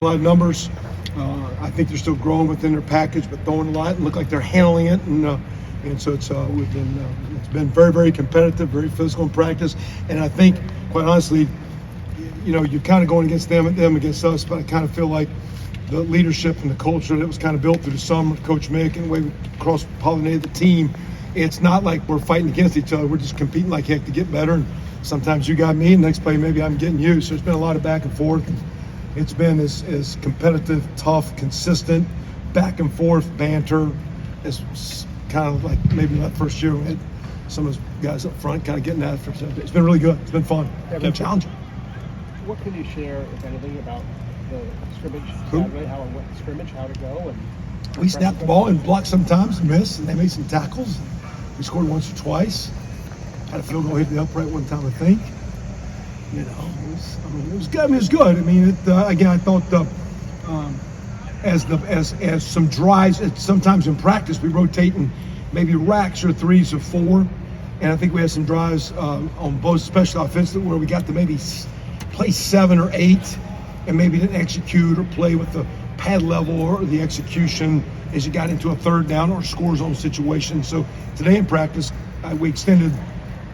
A lot of numbers. I think they're still growing within their package, but throwing a lot and look like they're handling it. And so it's been very, very competitive, very physical in practice. And I think, quite honestly, you're kind of going against them against us, but I kind of feel like the leadership and the culture that was kind of built through the summer, Coach Mick, and the way we cross-pollinated the team, it's not like we're fighting against each other. We're just competing like heck to get better. And sometimes you got me, and next play maybe I'm getting you. So there's been a lot of back and forth. It's been as competitive, tough, consistent, back and forth banter. It's kind of like maybe that first year we had some of those guys up front kind of getting at it. It's been really good. It's been fun. It's been challenging. What can you share, if anything, about the scrimmage Saturday, how it went, scrimmage, how to go? And we snapped the ball and blocked sometimes and missed, and they made some tackles. We scored once or twice. Had a field goal hit the upright one time, I think. It was good. It was good. Again, I thought as some drives, sometimes in practice we rotate in maybe racks or threes or four, and I think we had some drives on both special offensive where we got to maybe play 7 or 8, and maybe didn't execute or play with the pad level or the execution as you got into a third down or score zone situation. So today in practice, we extended,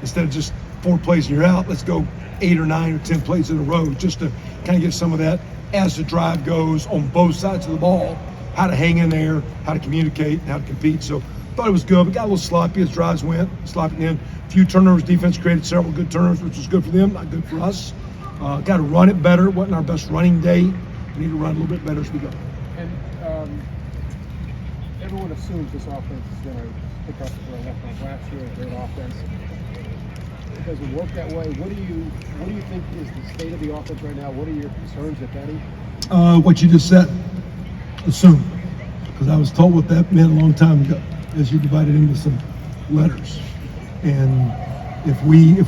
instead of just 4 plays and you're out, let's go 8 or 9 or 10 plays in a row, just to kind of get some of that as the drive goes on both sides of the ball, how to hang in there, how to communicate, and how to compete. So thought it was good, but got a little sloppy as drives went, slopping in. A few turnovers, defense created several good turnovers, which was good for them, not good for us. Got to run it better. It wasn't our best running day. We need to run a little bit better as we go. And everyone assumes this offense is going to pick up for a left like last year, a great offense. It doesn't work that way. What do you think is the state of the offense right now? What are your concerns, if any? What you just said, assume. Because I was told what that meant a long time ago, as you divided into some letters. And if we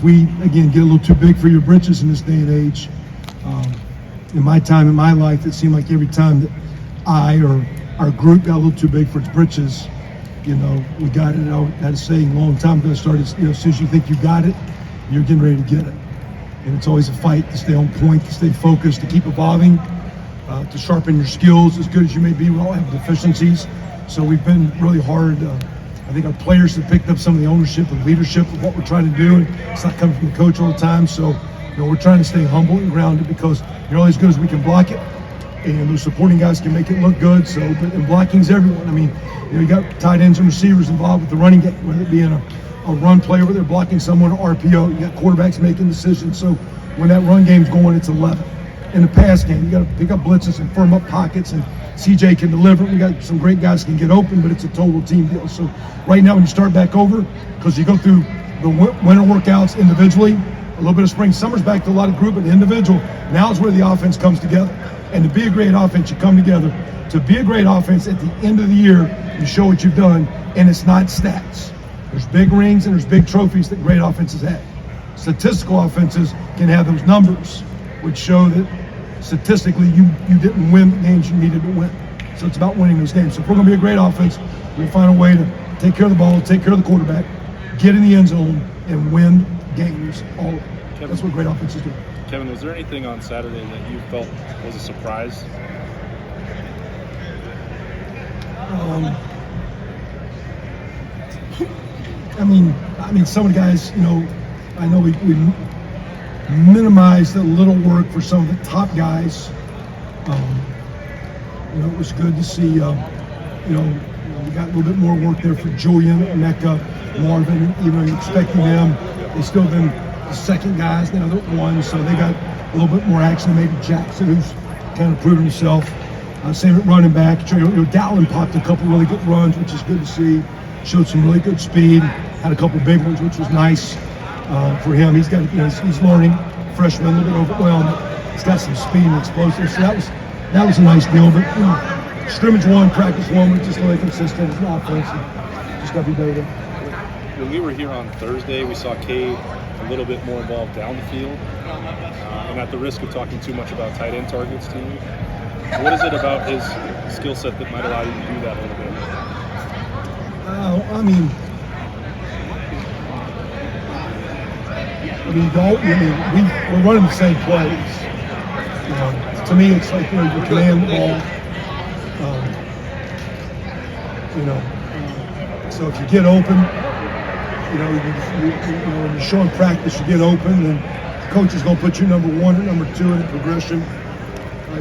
again get a little too big for your britches in this day and age, in my time in my life, it seemed like every time that I or our group got a little too big for its britches, we got it. I had a saying a long time ago, started, as soon as you think you got it, you're getting ready to get it. And it's always a fight to stay on point, to stay focused, to keep evolving, to sharpen your skills. As good as you may be, we all have deficiencies. So we've been really hard. I think our players have picked up some of the ownership and leadership of what we're trying to do. And it's not coming from the coach all the time. So we're trying to stay humble and grounded, because you're only as good as we can block it. And those supporting guys can make it look good. So, and blocking's everyone. You got tight ends and receivers involved with the running game, whether it be in a run play where they're blocking someone, or RPO. You got quarterbacks making decisions. So when that run game's going, it's 11. In the pass game, you got to pick up blitzes and firm up pockets, and CJ can deliver. We got some great guys who can get open, but it's a total team deal. So right now when you start back over, because you go through the winter workouts individually, a little bit of spring, summer's back to a lot of group, but the individual, now is where the offense comes together. And to be a great offense, you come together. To be a great offense at the end of the year, you show what you've done, and it's not stats. There's big rings and there's big trophies that great offenses have. Statistical offenses can have those numbers, which show that statistically you didn't win the games you needed to win. So it's about winning those games. So if we're going to be a great offense, we'll find a way to take care of the ball, take care of the quarterback, get in the end zone, and win games. That's what great offenses do. Kevin, was there anything on Saturday that you felt was a surprise? Some of the guys, I know we minimized a little work for some of the top guys. It was good to see, we got a little bit more work there for Julian, Mecca, Marvin, even expecting them. They still been the second guys, now they're one, so they got a little bit more action. Maybe Jackson, who's kind of proven himself. Same at running back. Dallin popped a couple really good runs, which is good to see. Showed some really good speed. Had a couple big ones, which was nice for him. He's got, he's learning. Freshman, a little bit overwhelmed. He's got some speed and explosiveness. So that was a nice deal. But scrimmage one, practice one, we're just really consistent. It's not offensive. Just got to be better. When we were here on Thursday, we saw Cade a little bit more involved down the field, and at the risk of talking too much about tight end targets to you, what is it about his skill set that might allow you to do that a little bit? We're running the same plays. To me, it's like, you command the ball. So if you get open, when you're showing practice, you get open, and the coach is going to put you number 1 or number 2 in the progression.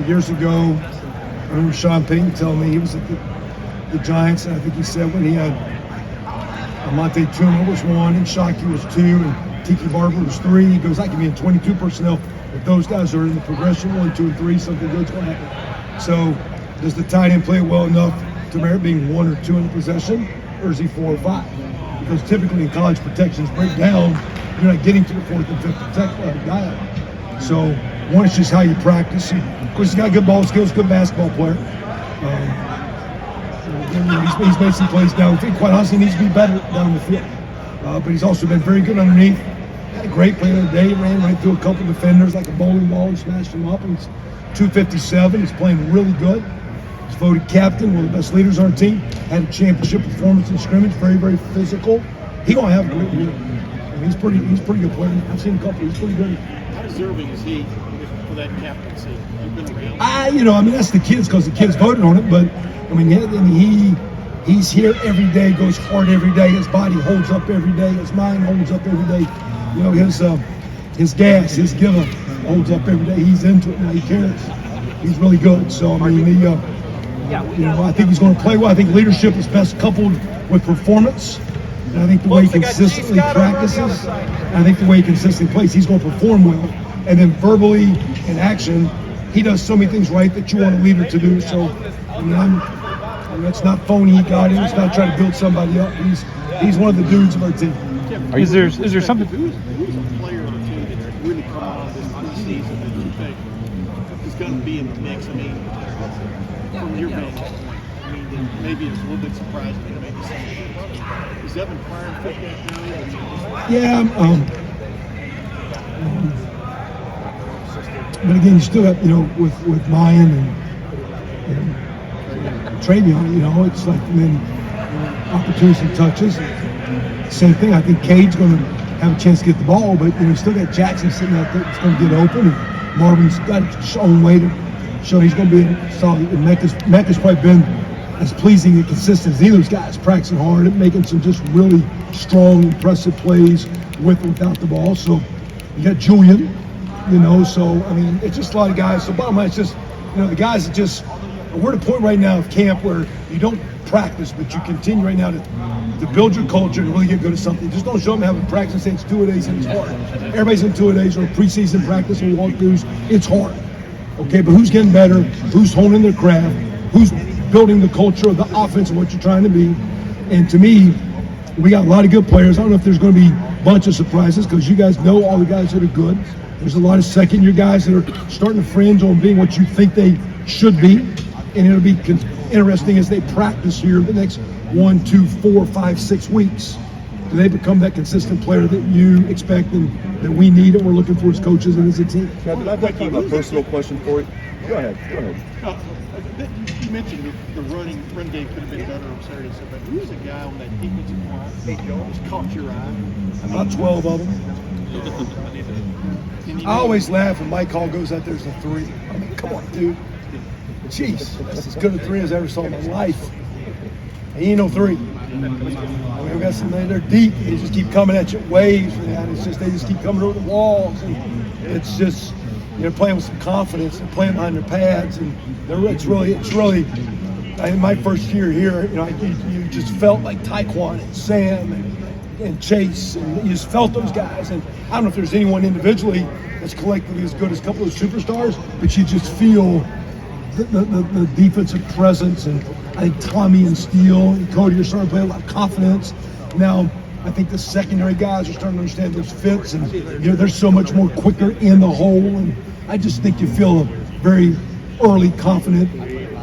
Years ago, I remember Sean Payton telling me he was at the Giants, and I think he said when he had Monte Tuma was 1, and Shockey was 2, and Tiki Barber was 3. He goes, I can be in 22 personnel. If those guys are in the progression 1, 2, and 3, something good's going to happen. So, does the tight end play well enough to merit being 1 or 2 in the possession, or is he 4 or 5? Because typically in college protections break down, you're not getting to the 4th and 5th protect the guy. So, one is just how you practice. Of course, he's got good ball skills, good basketball player. He's made some plays down. I think, quite honestly, he needs to be better down the field. But he's also been very good underneath. Had a great play the other day. He ran right through a couple defenders like a bowling ball and smashed him up. And he's 257. He's playing really good. He's voted captain, one of the best leaders on our team. Had a championship performance in scrimmage. Very, very physical. He's gonna have a great year. I mean, he's pretty good player. I've seen a couple. He's pretty good. How deserving is he for that captaincy? You've been around. I mean, that's the kids because the kids voted on it. But I mean, he's here every day, goes hard every day. His body holds up every day. His mind holds up every day. His gas, his give up holds up every day. He's into it now. He cares. He's really good. So I mean, I think he's going to play well. I think leadership is best coupled with performance. And I think the way he consistently practices, and I think the way he consistently plays, he's going to perform well. And then verbally in action, he does so many things right that you want a leader to do. So, I mean, it's not phony. He got him. He's not trying to build somebody up. He's one of the dudes of our team. Is there something? Who's a player on the team that's really come on this preseason that you think is going to be in the mix? I mean, from your vantage point, I mean, maybe it's a little bit surprising to maybe some. Is Evan Pryor fit that now? Yeah. But again, you still have, with Mayan and Travion, it's like then opportunities and touches. Same thing. I think Cade's going to have a chance to get the ball, but you still got Jackson sitting out there that's going to get open, and Marvin's got his own way to show he's going to be solid. And Mecca's probably been as pleasing and consistent as either of those guys, practicing hard and making some just really strong, impressive plays with and without the ball. So you got Julian, so I mean, it's just a lot of guys. So bottom line, it's just, the guys that just, we're at a point right now of camp where you don't practice, but you continue right now to build your culture and really get good at something. Just don't show them having practice and say it's 2-a-days and it's hard. Everybody's in 2-a-days or preseason practice and walkthroughs. It's hard. Okay, but who's getting better? Who's honing their craft? Who's building the culture of the offense and what you're trying to be? And to me, we got a lot of good players. I don't know if there's going to be a bunch of surprises because you guys know all the guys that are good. There's a lot of second-year guys that are starting to fringe on being what you think they should be. And it'll be interesting as they practice here the next 1, 2, 4, 5, 6 weeks. Do they become that consistent player that you expect and that we need and we're looking for as coaches and as a team? Kevin, I've got a personal question for you. Go ahead. You mentioned the run game could have been better on Saturday, but who's a guy on that defensive line that's caught your eye? About 12 of them. I always laugh when Mike Hall goes out there as a 3. I mean, come on, dude. Jeez, that's as good a 3 as I ever saw in my life. He ain't no 3. I mean, we got some, they're deep. They just keep coming at you waves for that. It's just, they just keep coming over the walls. And it's just, they're playing with some confidence and playing behind their pads. And it's really, in my first year here, you just felt like Taekwon and Sam and Chase, and you just felt those guys. And I don't know if there's anyone individually that's collectively as good as a couple of those superstars, but you just feel the defensive presence. And I think Tommy and Steele and Cody are starting to play a lot of confidence. Now, I think the secondary guys are starting to understand those fits, and they're so much more quicker in the hole. And I just think you feel a very early, confident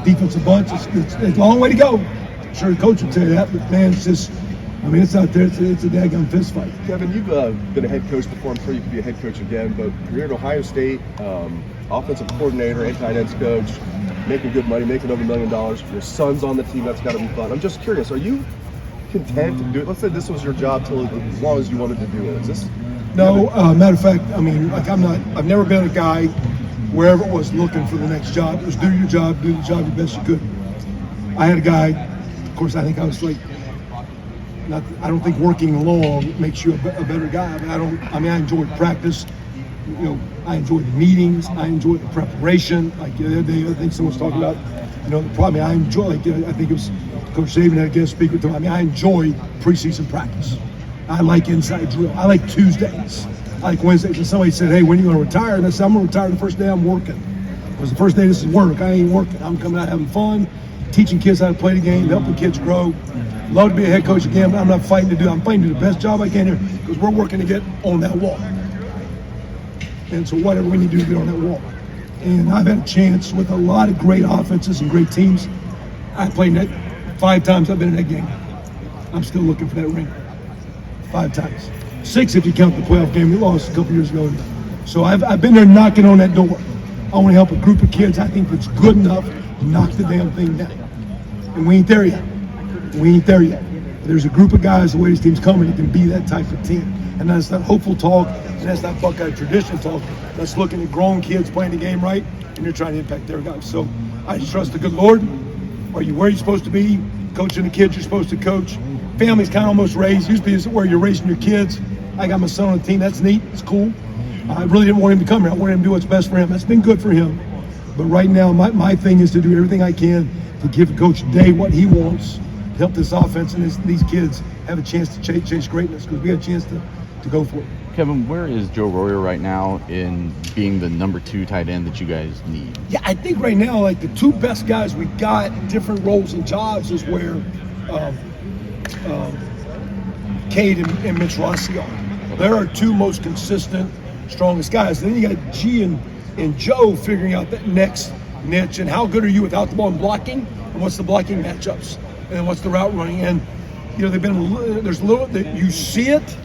defensive bunch. It's a long way to go. I'm sure the coach would tell you that, but man, it's just, it's out there. It's a daggone fist fight. Kevin, you've been a head coach before. I'm sure you could be a head coach again, but you're at Ohio State, offensive coordinator and tight ends coach, making good money, making over $1 million. Your son's on the team. That's got to be fun. I'm just curious, are you content to do it? Let's say this was your job till as long as you wanted to do it. Is this? No, matter of fact, I've never been a guy wherever it was, looking for the next job. It was do your job, do the job the best you could. I had a guy, of course, I think I was like, I don't think working long makes you a better guy, but I enjoyed practice. I enjoyed the meetings. I enjoyed the preparation. Like the other day, I think someone was talking about, the problem. I enjoy, I think it was Coach Saban had a guest speaker to me. I enjoy preseason practice. I like inside drill. I like Tuesdays. I like Wednesdays. And somebody said, hey, when are you going to retire? And I said, I'm going to retire the first day I'm working. Because the first day this is work. I ain't working. I'm coming out having fun, teaching kids how to play the game, helping kids grow. Love to be a head coach again, but I'm not fighting to do. I'm fighting to do the best job I can here because we're working to get on that wall. And so whatever we need to do to get on that wall. And I've had a chance with a lot of great offenses and great teams. I played net 5 times. I've been in that game. I'm still looking for that ring. 5 times. 6 if you count the playoff game we lost a couple years ago. So I've been there knocking on that door. I want to help a group of kids I think that's good enough to knock the damn thing down. And we ain't there yet. There's a group of guys, the way this team's coming, that can be that type of team. And that's not hopeful talk, and that's not Buckeye tradition talk. That's looking at grown kids playing the game right, and you're trying to impact their guys. So I just trust the good Lord. Are you where you're supposed to be? Coaching the kids you're supposed to coach. Family's kind of almost raised. Used to be where you're raising your kids. I got my son on the team. That's neat. It's cool. I really didn't want him to come here. I wanted him to do what's best for him. That's been good for him. But right now, my thing is to do everything I can to give Coach Day what he wants, to help this offense and these kids have a chance to chase greatness, because we have a chance to go for it. Kevin, where is Joe Royer right now in being the number 2 tight end that you guys need? Yeah, I think right now, like the 2 best guys we got in different roles and jobs is where Cade and Mitch Rossi are. They're our 2 most consistent, strongest guys. Then you got G and Joe figuring out that next niche and how good are you without the ball and blocking, and what's the blocking matchups, and then what's the route running. And they've been there's a little that you see it,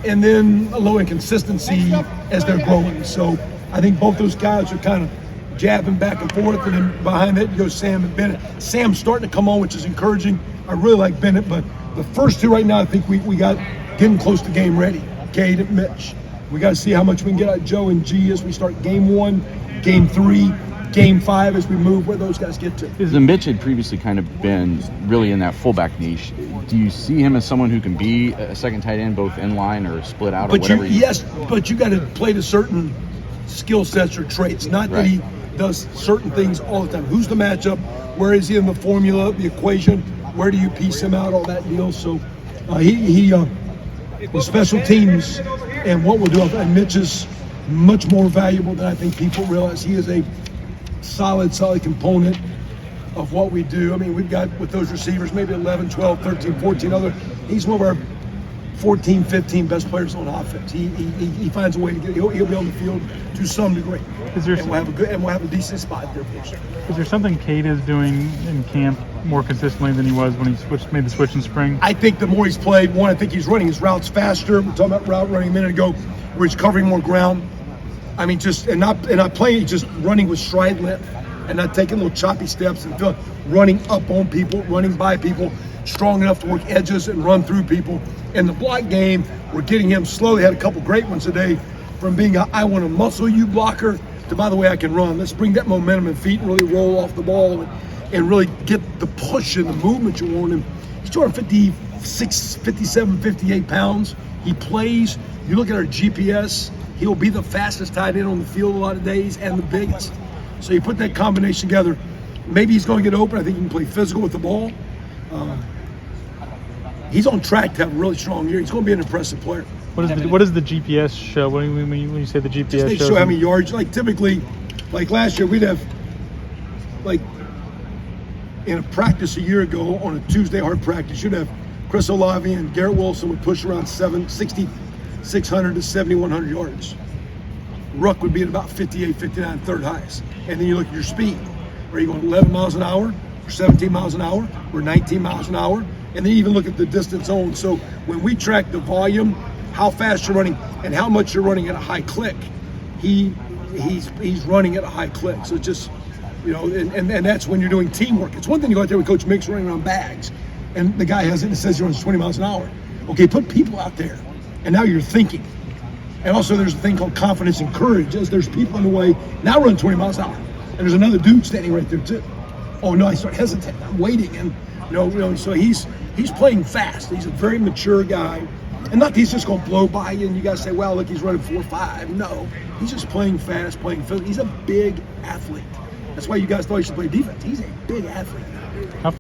and then a low inconsistency as they're growing. So I think both those guys are kind of jabbing back and forth, and then behind that goes Sam and Bennett. Sam's starting to come on, which is encouraging. I really like Bennett, but the first 2 right now, I think we got getting close to game ready. Cade and Mitch. We got to see how much we can get out of Joe and G as we start game 1, game 3, game 5 as we move where those guys get to. The Mitch had previously kind of been really in that fullback niche. Do you see him as someone who can be a second tight end, both in line or split out, or whatever? Yes, but you got to play to certain skill sets or traits. Not that he does certain things all the time. Who's the matchup? Where is he in the formula, the equation? Where do you piece him out? All that deal. So the special teams and what we'll do. And Mitch is much more valuable than I think people realize. He is a solid component of what we do. I mean, we've got with those receivers maybe 11, 12, 13, 14 other. He's one of our 14, 15 best players on offense. He finds a way to get. He'll be on the field to some degree. We'll have a decent spot there for sure. Is there something Cade is doing in camp more consistently than he was when he made the switch in spring? I think the more he's played, I think he's running his routes faster. We're talking about route running a minute ago, where he's covering more ground. I mean, not playing, just running with stride length and not taking little choppy steps and running up on people, running by people, strong enough to work edges and run through people. In the block game, we're getting him slow. They had a couple great ones today, from being I want to muscle you blocker to, by the way, I can run. Let's bring that momentum and feet and really roll off the ball and really get the push and the movement you want him. He's 256, 57, 58 pounds. He plays. You look at our GPS, he'll be the fastest tight end on the field a lot of days and the biggest. So you put that combination together, maybe he's going to get open. I think he can play physical with the ball. He's on track to have a really strong year. He's going to be an impressive player. What does the GPS show? When you say the GPS They shows? show how many yards. Like typically, like last year, we'd have like in a practice a year ago on a Tuesday hard practice, you'd have Chris Olave and Garrett Wilson would push around 6,600 to 7,100 yards. Ruck would be at about 58, 59, third highest. And then you look at your speed. Are you going 11 miles an hour, or 17 miles an hour, or 19 miles an hour? And then you even look at the distance owned. So when we track the volume, how fast you're running, and how much you're running at a high click, he's running at a high click. So just, and that's when you're doing teamwork. It's one thing to go out there with Coach Mix running around bags, and the guy has it and says he runs 20 miles an hour. Okay, put people out there, and now you're thinking. And also there's a thing called confidence and courage. As there's people in the way, now running 20 miles an hour. And there's another dude standing right there too. Oh no, I start hesitating. I'm waiting, and so he's playing fast. He's a very mature guy. And not that he's just going to blow by you and you guys say, well, look, he's running 4.5. No, he's just playing fast, playing physical. He's a big athlete. That's why you guys thought he should play defense. He's a big athlete.